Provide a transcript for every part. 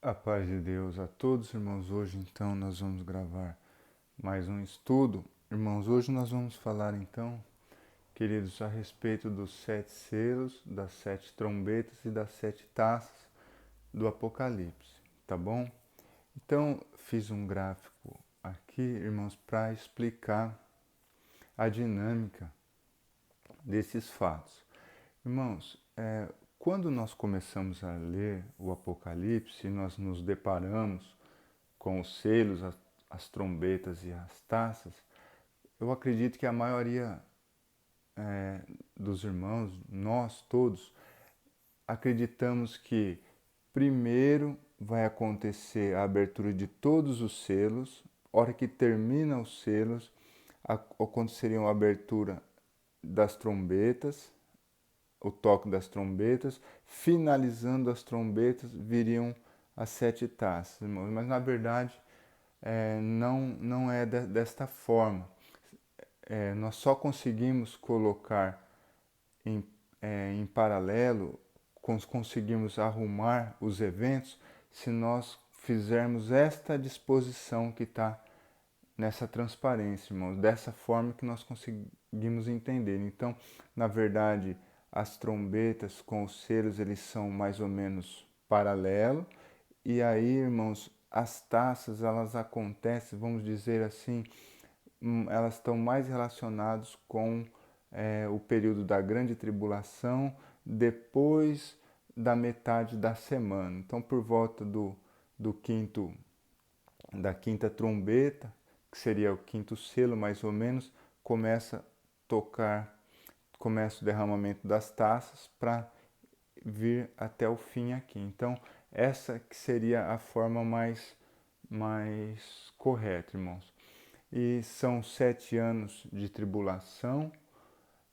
A paz de Deus a todos, irmãos. Hoje, então, nós vamos gravar mais um estudo. Irmãos, hoje nós vamos falar, então, queridos, a respeito dos 7 selos, das 7 trombetas e das 7 taças do Apocalipse, tá bom? Então, fiz um gráfico aqui, irmãos, para explicar a dinâmica desses fatos. Irmãos, quando nós começamos a ler o Apocalipse, nós nos deparamos com os selos, as trombetas e as taças, eu acredito que a maioria dos irmãos, nós todos, acreditamos que primeiro vai acontecer a abertura de todos os selos, hora que termina os selos, aconteceria a abertura das trombetas, o toque das trombetas, finalizando as trombetas viriam as 7 taças, irmãos. Mas na verdade não é desta forma. Nós só conseguimos colocar em, em paralelo, conseguimos arrumar os eventos se nós fizermos esta disposição que está nessa transparência, irmãos. Dessa forma que nós conseguimos entender. Então, na verdade, as trombetas com os selos, eles são mais ou menos paralelos. E aí, irmãos, as taças, elas acontecem, vamos dizer assim, elas estão mais relacionadas com o período da grande tribulação, depois da metade da semana. Então, por volta do quinto, da quinta trombeta, que seria o quinto selo, mais ou menos, começa a tocar, começa o derramamento das taças para vir até o fim aqui. Então, essa que seria a forma mais correta, irmãos. E são 7 anos de tribulação,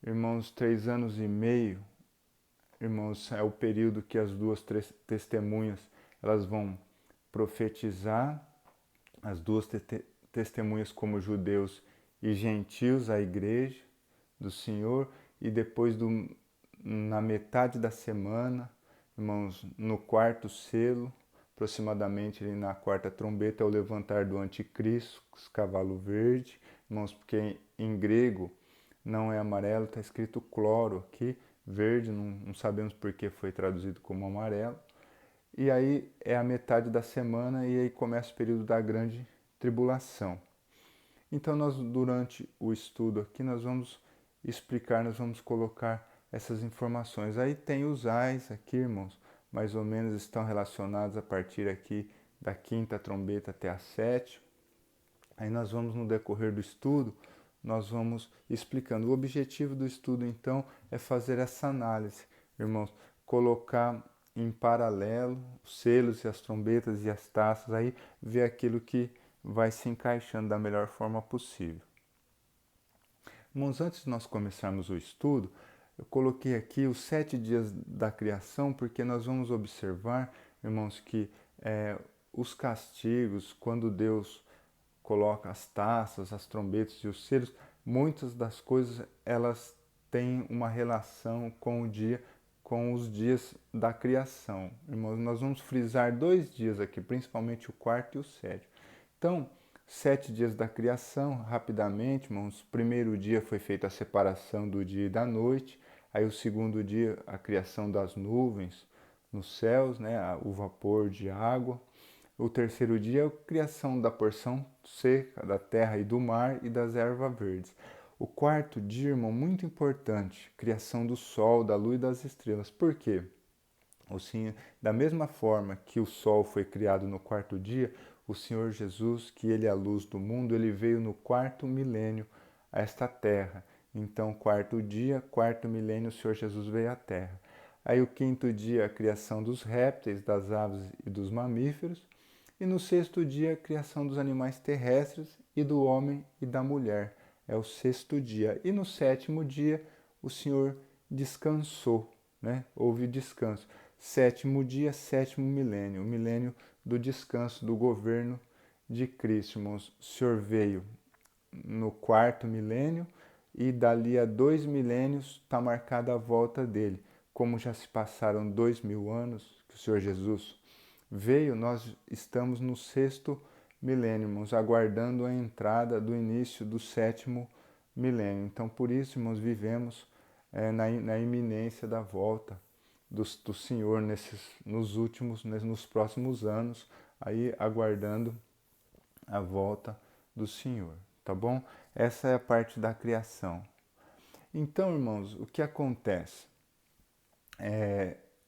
irmãos, 3 anos e meio, irmãos, é o período que as duas testemunhas elas vão profetizar, as duas testemunhas como judeus e gentios, a igreja do Senhor, e depois na metade da semana, irmãos, no quarto selo, aproximadamente ali na quarta trombeta, é o levantar do anticristo, cavalo verde, irmãos, porque em grego não é amarelo, está escrito cloro aqui, verde, não sabemos por que foi traduzido como amarelo. E aí é a metade da semana e aí começa o período da grande tribulação. Então nós, durante o estudo aqui, nós vamos explicar, nós vamos colocar essas informações. Aí tem os ais aqui, irmãos, mais ou menos estão relacionados a partir aqui da quinta trombeta até a sétima. Aí nós vamos, no decorrer do estudo, nós vamos explicando. O objetivo do estudo, então, é fazer essa análise, irmãos, colocar em paralelo os selos e as trombetas e as taças, aí ver aquilo que vai se encaixando da melhor forma possível. Irmãos, antes de nós começarmos o estudo, eu coloquei aqui os 7 dias da criação, porque nós vamos observar, irmãos, que os castigos, quando Deus coloca as taças, as trombetas e os selos, muitas das coisas elas têm uma relação com o dia, com os dias da criação. Irmãos, nós vamos frisar 2 dias aqui, principalmente o quarto e o sétimo. Então, 7 dias da criação, rapidamente, irmãos. O primeiro dia foi feita a separação do dia e da noite. Aí o segundo dia, a criação das nuvens nos céus, né? O vapor de água. O terceiro dia, a criação da porção seca da terra e do mar e das ervas verdes. O quarto dia, irmão, muito importante, criação do sol, da lua e das estrelas. Por quê? O Senhor, da mesma forma que o sol foi criado no quarto dia, o Senhor Jesus, que ele é a luz do mundo, ele veio no quarto milênio a esta terra. Então, quarto dia, quarto milênio, o Senhor Jesus veio à terra. Aí o quinto dia, a criação dos répteis, das aves e dos mamíferos. E no sexto dia, a criação dos animais terrestres e do homem e da mulher. É o sexto dia. E no sétimo dia, o Senhor descansou, né? Houve descanso. Sétimo dia, sétimo milênio, o milênio do descanso, do governo de Cristo, irmãos. O Senhor veio no quarto milênio e dali a 2 milênios está marcada a volta dele. Como já se passaram 2000 anos que o Senhor Jesus veio, nós estamos no 6º milênio, irmãos, aguardando a entrada do início do 7º milênio. Então, por isso, irmãos, vivemos na iminência da volta do Senhor nos próximos anos, aí aguardando a volta do Senhor, tá bom? Essa é a parte da criação. Então, irmãos, o que acontece?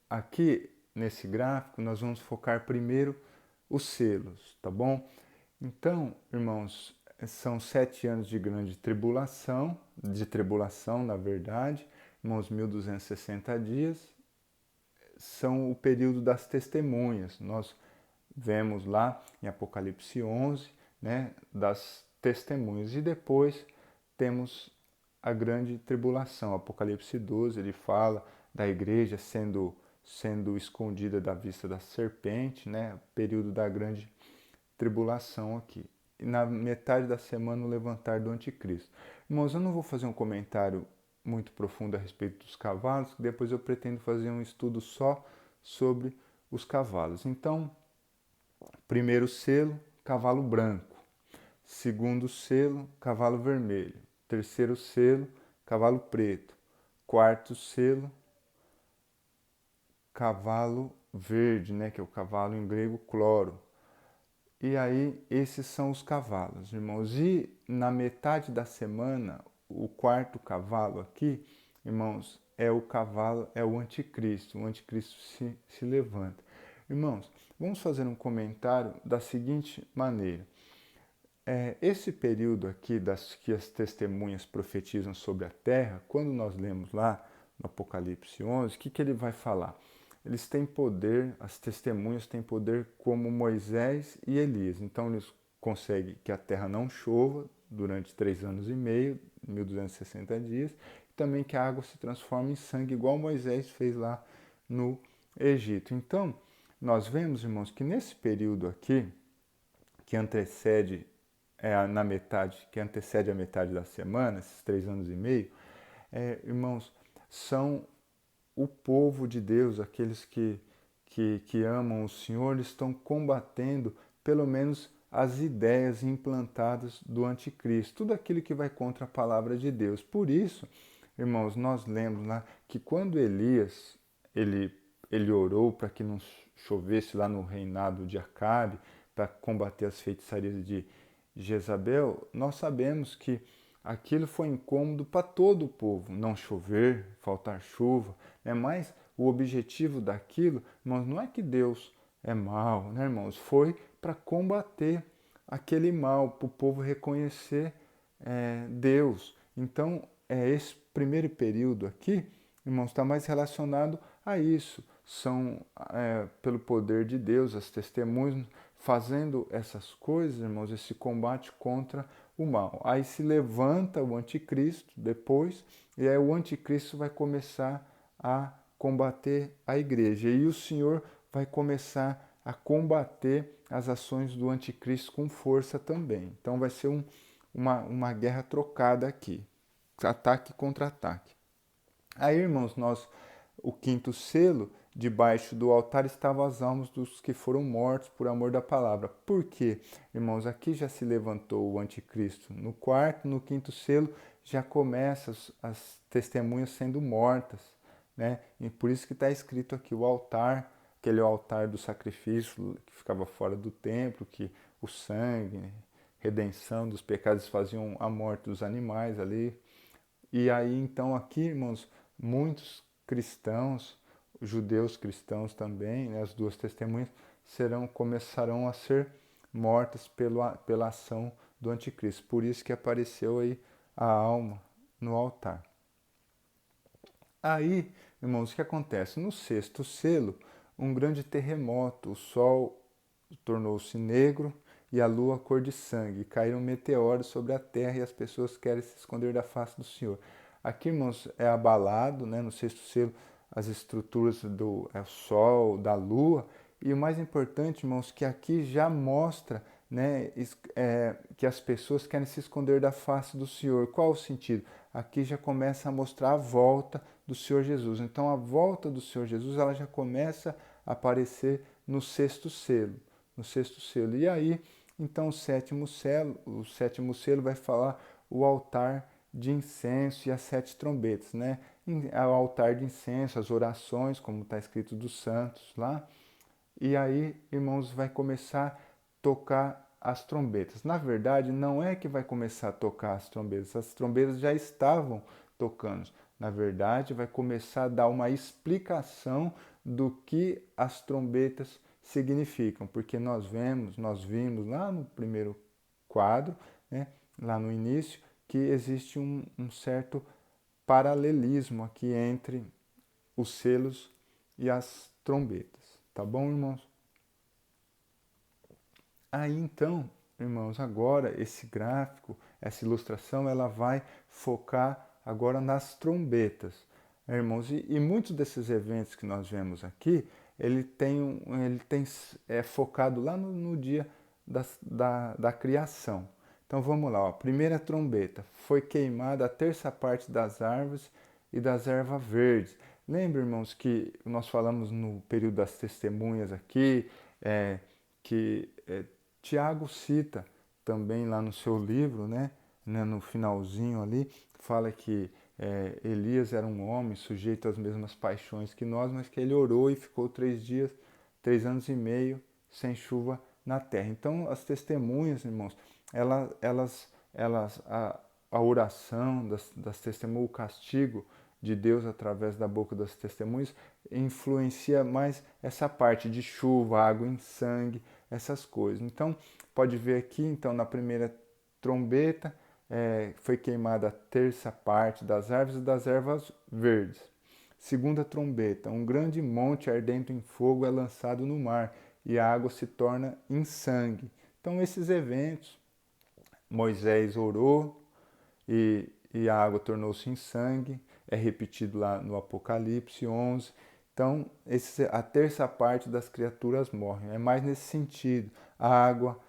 Aqui nesse gráfico nós vamos focar primeiro os selos, tá bom? Então, irmãos, são 7 anos de grande tribulação, na verdade, irmãos, 1260 dias, são o período das testemunhas. Nós vemos lá em Apocalipse 11, né, das testemunhas. E depois temos a grande tribulação. Apocalipse 12, ele fala da igreja sendo escondida da vista da serpente, né, período da grande tribulação aqui. E na metade da semana, o levantar do anticristo. Irmãos, eu não vou fazer um comentário muito profundo a respeito dos cavalos, que depois eu pretendo fazer um estudo só sobre os cavalos. Então, primeiro selo, cavalo branco. Segundo selo, cavalo vermelho. Terceiro selo, cavalo preto. Quarto selo, cavalo verde, né, que é o cavalo em grego cloro. E aí, esses são os cavalos, irmãos. E na metade da semana, o quarto cavalo aqui, irmãos, é o anticristo. O anticristo se levanta. Irmãos, vamos fazer um comentário da seguinte maneira. Esse período aqui que as testemunhas profetizam sobre a terra, quando nós lemos lá no Apocalipse 11, o que ele vai falar? Eles têm poder, as testemunhas têm poder como Moisés e Elias. Então eles conseguem que a terra não chova durante 3 anos e meio, 1260 dias, e também que a água se transforme em sangue, igual Moisés fez lá no Egito. Então, nós vemos, irmãos, que nesse período aqui, que antecede a metade da semana, esses 3 anos e meio, irmãos, são o povo de Deus, aqueles que amam o Senhor, estão combatendo pelo menos as ideias implantadas do anticristo, tudo aquilo que vai contra a palavra de Deus. Por isso, irmãos, nós lemos lá que quando Elias ele orou para que não chovesse lá no reinado de Acabe, para combater as feitiçarias de Jezabel, nós sabemos que aquilo foi incômodo para todo o povo, não chover, faltar chuva, né? Mas o objetivo daquilo, irmãos, não é que Deus é mau, né, irmãos? Foi para combater aquele mal, para o povo reconhecer Deus. Então, esse primeiro período aqui, irmãos, está mais relacionado a isso. São, pelo poder de Deus, as testemunhas fazendo essas coisas, irmãos, esse combate contra o mal. Aí se levanta o anticristo depois, e aí o anticristo vai começar a combater a igreja. E o Senhor vai começar a combater as ações do anticristo com força também. Então vai ser uma guerra trocada aqui. Ataque contra ataque. Aí, irmãos, o quinto selo, debaixo do altar estavam as almas dos que foram mortos por amor da palavra. Por quê? Irmãos, aqui já se levantou o anticristo. No quarto, no quinto selo, já começam as testemunhas sendo mortas, né? E por isso que está escrito aqui o altar, aquele altar do sacrifício que ficava fora do templo, que o sangue, redenção dos pecados faziam a morte dos animais ali. E aí, então, aqui, irmãos, muitos cristãos, judeus cristãos também, né, as duas testemunhas, começarão a ser mortas pela ação do anticristo. Por isso que apareceu aí a alma no altar. Aí, irmãos, o que acontece? No sexto selo, um grande terremoto, o sol tornou-se negro e a lua cor de sangue. Caíram meteoros sobre a terra e as pessoas querem se esconder da face do Senhor. Aqui, irmãos, é abalado, né, no sexto selo, as estruturas do sol, da lua. E o mais importante, irmãos, que aqui já mostra, né, que as pessoas querem se esconder da face do Senhor. Qual o sentido? Aqui já começa a mostrar a volta do Senhor Jesus. Então, a volta do Senhor Jesus ela já começa a aparecer no sexto selo, no sexto selo. E aí, então o sétimo selo vai falar o altar de incenso e as 7 trombetas, né? O altar de incenso, as orações, como está escrito dos santos lá. E aí, irmãos, vai começar a tocar as trombetas. Na verdade, não é que vai começar a tocar as trombetas já estavam tocando. Na verdade, vai começar a dar uma explicação do que as trombetas significam, porque nós vimos lá no primeiro quadro, né, lá no início, que existe um certo paralelismo aqui entre os selos e as trombetas. Tá bom, irmãos? Aí então, irmãos, agora esse gráfico, essa ilustração, ela vai focar agora nas trombetas, né, irmãos? E muitos desses eventos que nós vemos aqui, é focado lá no dia da criação. Então vamos lá, ó. Primeira trombeta, foi queimada a terça parte das árvores e das ervas verdes. Lembra, irmãos, que nós falamos no período das testemunhas aqui, é, que Tiago cita também lá no seu livro, né, no finalzinho ali, fala que Elias era um homem sujeito às mesmas paixões que nós, mas que ele orou e ficou 3 dias, 3 anos e meio sem chuva na terra. Então, as testemunhas, irmãos, a oração das testemunhas, o castigo de Deus através da boca das testemunhas influencia mais essa parte de chuva, água em sangue, essas coisas. Então, pode ver aqui, então, na primeira trombeta, foi queimada a terça parte das árvores e das ervas verdes. Segunda trombeta, um grande monte ardendo em fogo é lançado no mar e a água se torna em sangue. Então, esses eventos, Moisés orou e a água tornou-se em sangue, é repetido lá no Apocalipse 11. Então, a terça parte das criaturas morrem. É mais nesse sentido. A água,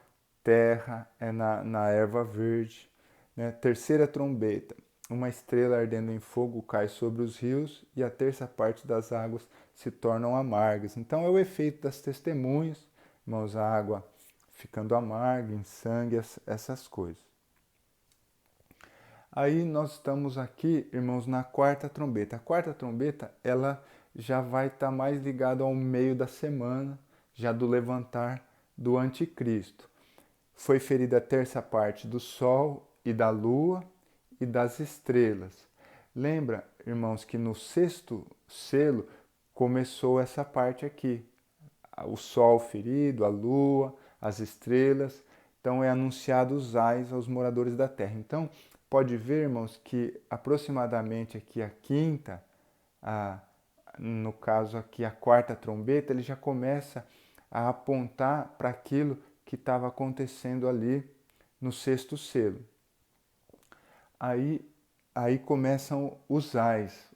terra, é na erva verde. Né? Terceira trombeta. Uma estrela ardendo em fogo cai sobre os rios e a terça parte das águas se tornam amargas. Então, é o efeito das testemunhas, irmãos, a água ficando amarga, em sangue, essas coisas. Aí nós estamos aqui, irmãos, na quarta trombeta. A quarta trombeta, ela já vai estar mais ligada ao meio da semana, já do levantar do anticristo. Foi ferida a terça parte do sol e da lua e das estrelas. Lembra, irmãos, que no sexto selo começou essa parte aqui. O sol ferido, a lua, as estrelas. Então é anunciado os ais aos moradores da terra. Então, pode ver, irmãos, que aproximadamente aqui a quinta, no caso aqui a quarta trombeta, ele já começa a apontar para aquilo que estava acontecendo ali no sexto selo. Aí começam os ais.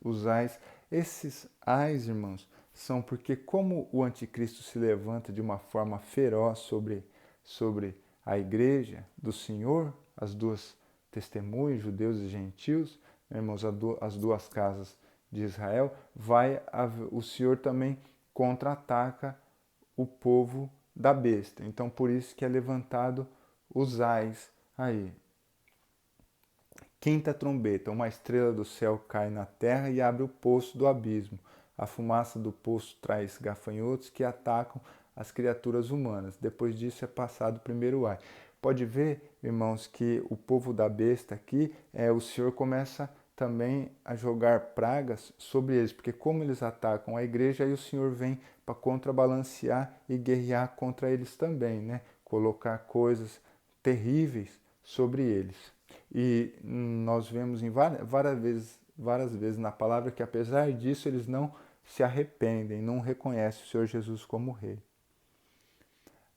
Esses ais, irmãos, são porque como o anticristo se levanta de uma forma feroz sobre a igreja do Senhor, as duas testemunhas, judeus e gentios, né, irmãos, as duas casas de Israel, o Senhor também contra-ataca o povo da besta. Então, por isso que é levantado os ais aí. Quinta trombeta, uma estrela do céu cai na terra e abre o poço do abismo. A fumaça do poço traz gafanhotos que atacam as criaturas humanas. Depois disso é passado o primeiro ai. Pode ver, irmãos, que o povo da besta aqui, o Senhor começa também a jogar pragas sobre eles, porque como eles atacam a igreja, aí o Senhor vem para contrabalancear e guerrear contra eles também, né? Colocar coisas terríveis sobre eles. E nós vemos em várias vezes na palavra que apesar disso eles não se arrependem, não reconhecem o Senhor Jesus como Rei.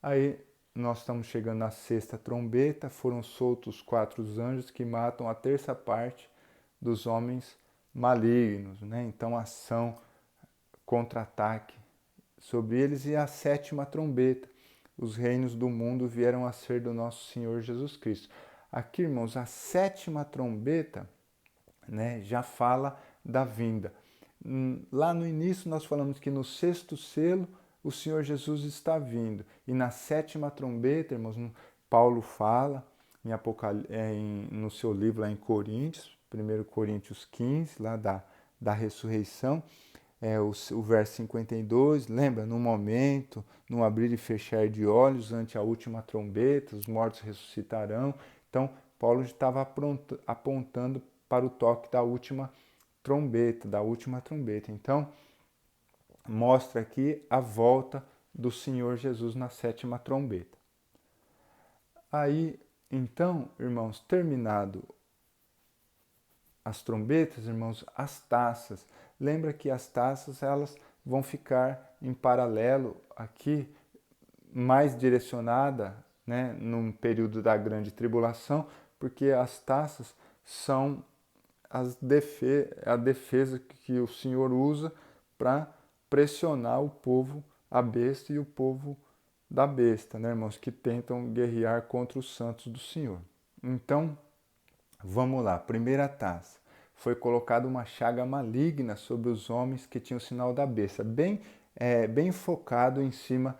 Aí nós estamos chegando na sexta trombeta, foram soltos 4 anjos que matam a terça parte dos homens malignos, né? Então ação, contra-ataque sobre eles. E a sétima trombeta, os reinos do mundo vieram a ser do nosso Senhor Jesus Cristo. Aqui, irmãos, a sétima trombeta, né, já fala da vinda. Lá no início nós falamos que no sexto selo o Senhor Jesus está vindo. E na 7ª trombeta, irmãos, Paulo fala no seu livro lá em Coríntios, 1 Coríntios 15, lá da ressurreição, o verso 52, lembra? No momento, no abrir e fechar de olhos, ante a última trombeta, os mortos ressuscitarão. Então, Paulo estava apontando para o toque da última trombeta. Então, mostra aqui a volta do Senhor Jesus na 7ª trombeta. Aí, então, irmãos, terminado as trombetas, irmãos, as taças. Lembra que as taças, elas vão ficar em paralelo aqui, mais direcionada, né, num período da grande tribulação, porque as taças são a defesa que o Senhor usa para pressionar o povo, a besta e o povo da besta, né, irmãos, que tentam guerrear contra os santos do Senhor. Então, vamos lá, primeira taça. Foi colocada uma chaga maligna sobre os homens que tinham o sinal da besta, bem focado em cima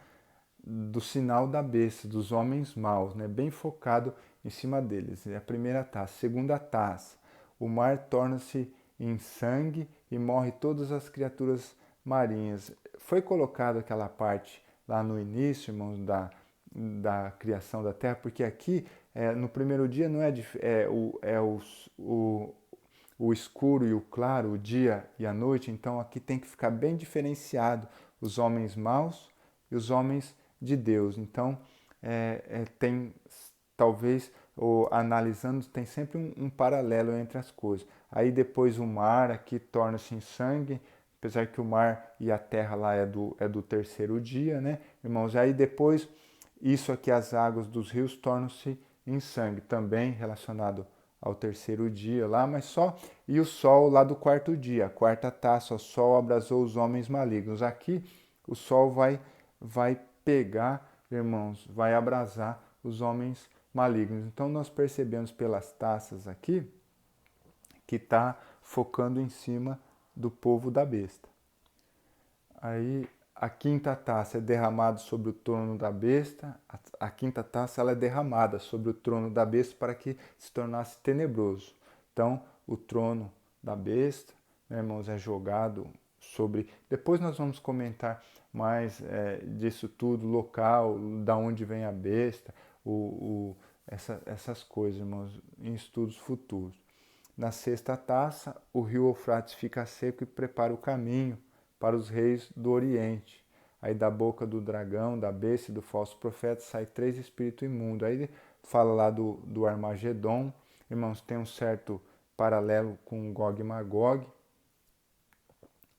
do sinal da besta, dos homens maus, né? Bem focado em cima deles. É a primeira taça. Segunda taça. O mar torna-se em sangue e morre todas as criaturas marinhas. Foi colocado aquela parte lá no início, irmãos, da criação da terra, porque aqui, no primeiro dia, não o escuro e o claro, o dia e a noite, então aqui tem que ficar bem diferenciado os homens maus e os homens de Deus. Então, tem, talvez, analisando, tem sempre um paralelo entre as coisas. Aí depois o mar aqui torna-se em sangue, apesar que o mar e a terra lá é do terceiro dia, né, irmãos? Aí depois, isso aqui, as águas dos rios tornam-se em sangue, também relacionado ao terceiro dia lá, mas só, e o sol lá do quarto dia, a quarta taça, o sol abrasou os homens malignos. Aqui o sol vai pegar, irmãos, vai abrasar os homens malignos. Então nós percebemos pelas taças aqui que está focando em cima do povo da besta. Aí a quinta taça é derramada sobre o trono da besta. A quinta taça ela é derramada sobre o trono da besta para que se tornasse tenebroso. Então, o trono da besta, né, irmãos, é jogado sobre... Depois nós vamos comentar mais disso tudo, local, da onde vem a besta, essas coisas, irmãos, em estudos futuros. Na sexta taça, o rio Eufrates fica seco e prepara o caminho para os reis do Oriente. Aí da boca do dragão, da besta e do falso profeta sai 3 espíritos imundos. Aí fala lá do Armagedon. Irmãos, tem um certo paralelo com Gog e Magog.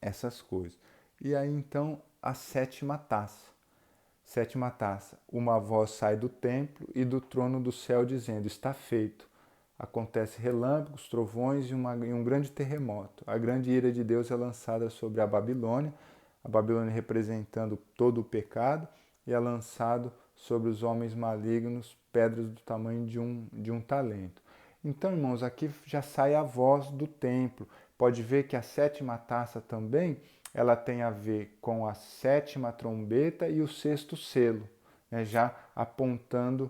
Essas coisas. E aí então a sétima taça. Sétima taça. Uma voz sai do templo e do trono do céu dizendo: está feito. Acontece relâmpagos, trovões e um grande terremoto. A grande ira de Deus é lançada sobre a Babilônia representando todo o pecado, e é lançado sobre os homens malignos pedras do tamanho de um talento. Então, irmãos, aqui já sai a voz do templo. Pode ver que a sétima taça também, ela tem a ver com a sétima trombeta e o sexto selo, né, já apontando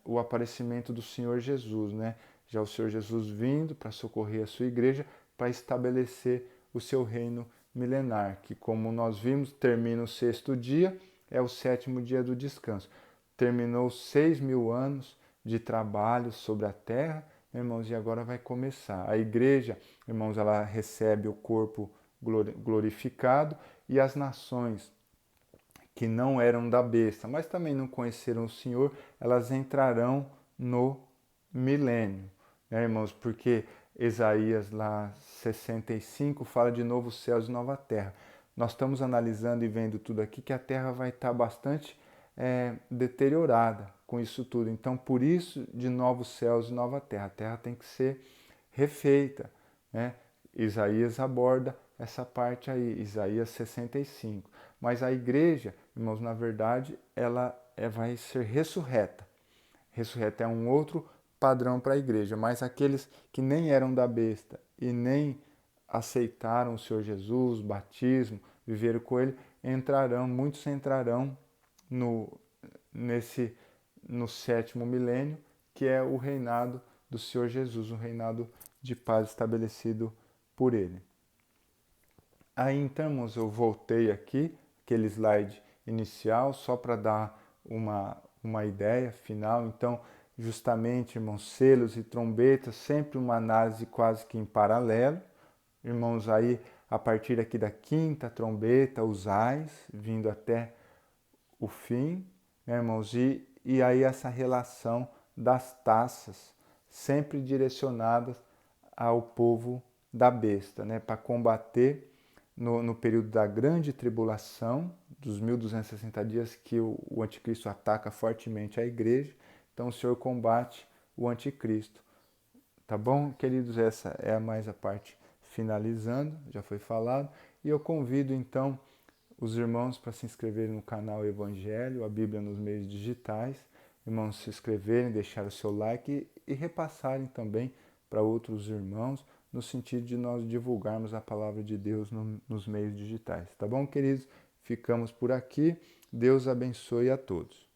o aparecimento do Senhor Jesus, né? Já o Senhor Jesus vindo para socorrer a sua igreja, para estabelecer o seu reino milenar, que, como nós vimos, termina o sexto dia, é o sétimo dia do descanso. Terminou 6.000 anos de trabalho sobre a terra, irmãos, e agora vai começar. A igreja, irmãos, ela recebe o corpo glorificado, e as nações que não eram da besta, mas também não conheceram o Senhor, elas entrarão no milênio, né, irmãos? Porque Isaías lá 65 fala de novos céus e nova terra. Nós estamos analisando e vendo tudo aqui que a terra vai estar bastante deteriorada com isso tudo. Então, por isso, de novos céus e nova terra. A terra tem que ser refeita, né? Isaías aborda essa parte aí, Isaías 65. Mas a igreja, irmãos, na verdade, ela vai ser ressurreta. Ressurreta é um outro padrão para a igreja, mas aqueles que nem eram da besta e nem aceitaram o Senhor Jesus, batismo, viveram com ele, muitos entrarão no sétimo milênio, que é o reinado do Senhor Jesus, o reinado de paz estabelecido por Ele. Aí então, irmãos, eu voltei aqui, aquele slide inicial, só para dar uma ideia final. Então, justamente, irmãos, selos e trombetas, sempre uma análise quase que em paralelo. Irmãos, aí a partir aqui da quinta trombeta, os ais, vindo até o fim, né, irmãos? E aí essa relação das taças, sempre direcionadas ao povo da besta, né, para combater no período da grande tribulação, dos 1260 dias que o anticristo ataca fortemente a igreja. Então o Senhor combate o anticristo. Tá bom, queridos? Essa é mais a parte finalizando, já foi falado. E eu convido então os irmãos para se inscreverem no canal Evangelho, a Bíblia nos meios digitais. Irmãos, se inscreverem, deixar o seu like e repassarem também para outros irmãos, no sentido de nós divulgarmos a palavra de Deus nos meios digitais. Tá bom, queridos? Ficamos por aqui. Deus abençoe a todos.